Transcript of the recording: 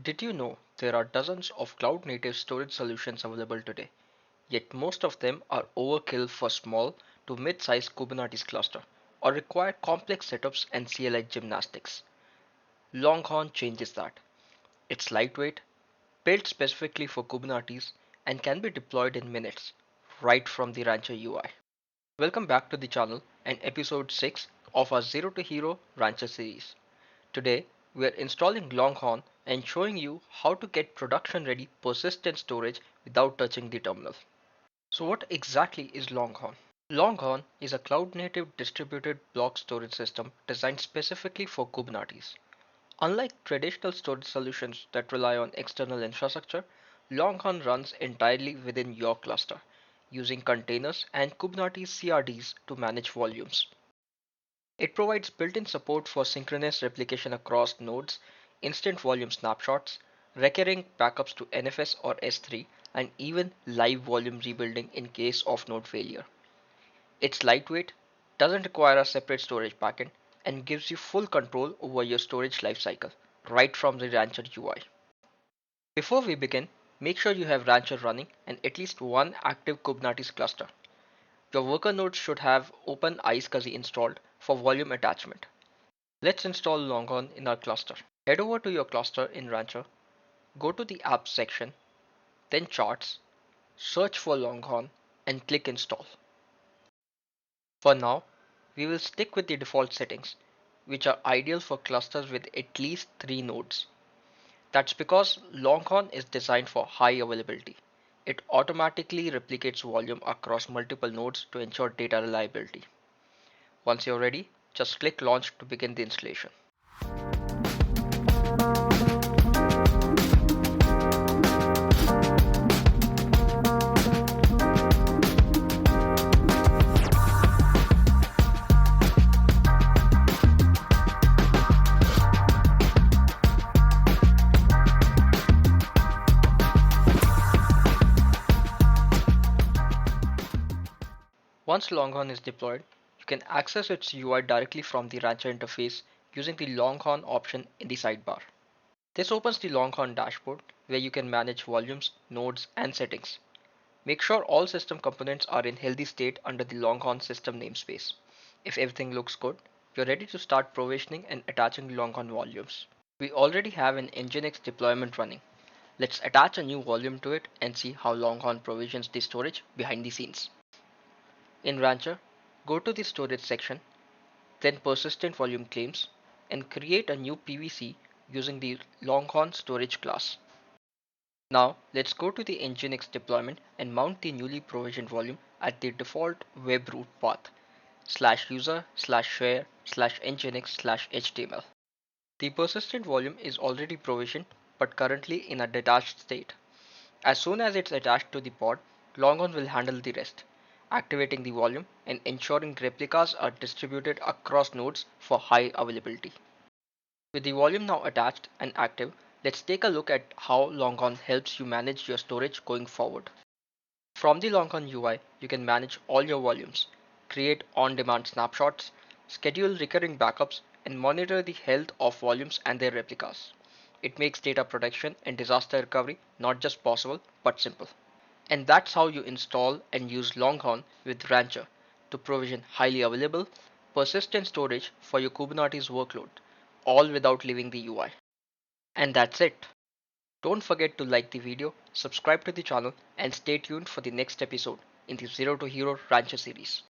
Did you know there are dozens of cloud-native storage solutions available today, yet most of them are overkill for small to mid-sized Kubernetes cluster or require complex setups and CLI gymnastics? Longhorn changes that. It's lightweight, built specifically for Kubernetes, and can be deployed in minutes, right from the Rancher UI. Welcome back to the channel and episode 6 of our Zero to Hero Rancher series. Today, we are installing Longhorn and showing you how to get production ready persistent storage without touching the terminal. So what exactly is Longhorn? Longhorn is a cloud-native distributed block storage system designed specifically for Kubernetes. Unlike traditional storage solutions that rely on external infrastructure, Longhorn runs entirely within your cluster, using containers and Kubernetes CRDs to manage volumes. It provides built-in support for synchronous replication across nodes, instant volume snapshots, recurring backups to NFS or S3, and even live volume rebuilding in case of node failure. It's lightweight, doesn't require a separate storage backend, and gives you full control over your storage lifecycle right from the Rancher UI. Before we begin, make sure you have Rancher running and at least one active Kubernetes cluster. Your worker nodes should have Open iSCSI installed for volume attachment. Let's install Longhorn in our cluster. Head over to your cluster in Rancher, go to the Apps section, then Charts, search for Longhorn, and click Install. For now, we will stick with the default settings, which are ideal for clusters with at least 3 nodes. That's because Longhorn is designed for high availability. It automatically replicates volume across multiple nodes to ensure data reliability. Once you're ready, just click Launch to begin the installation. Once Longhorn is deployed, you can access its UI directly from the Rancher interface using the Longhorn option in the sidebar. This opens the Longhorn dashboard where you can manage volumes, nodes, and settings. Make sure all system components are in healthy state under the Longhorn system namespace. If everything looks good, you're ready to start provisioning and attaching Longhorn volumes. We already have an Nginx deployment running. Let's attach a new volume to it and see how Longhorn provisions the storage behind the scenes. In Rancher, go to the storage section, then persistent volume claims, and create a new PVC using the Longhorn storage class. Now let's go to the Nginx deployment and mount the newly provisioned volume at the default web root path /user/share/nginx/html. The persistent volume is already provisioned but currently in a detached state. As soon as it's attached to the pod, Longhorn will handle the rest, activating the volume and ensuring replicas are distributed across nodes for high availability. With the volume now attached and active, let's take a look at how Longhorn helps you manage your storage going forward. From the Longhorn UI, you can manage all your volumes, create on-demand snapshots, schedule recurring backups, and monitor the health of volumes and their replicas. It makes data protection and disaster recovery not just possible, but simple. And that's how you install and use Longhorn with Rancher to provision highly available, persistent storage for your Kubernetes workload, all without leaving the UI. And that's it. Don't forget to like the video, subscribe to the channel, and stay tuned for the next episode in the Zero to Hero Rancher series.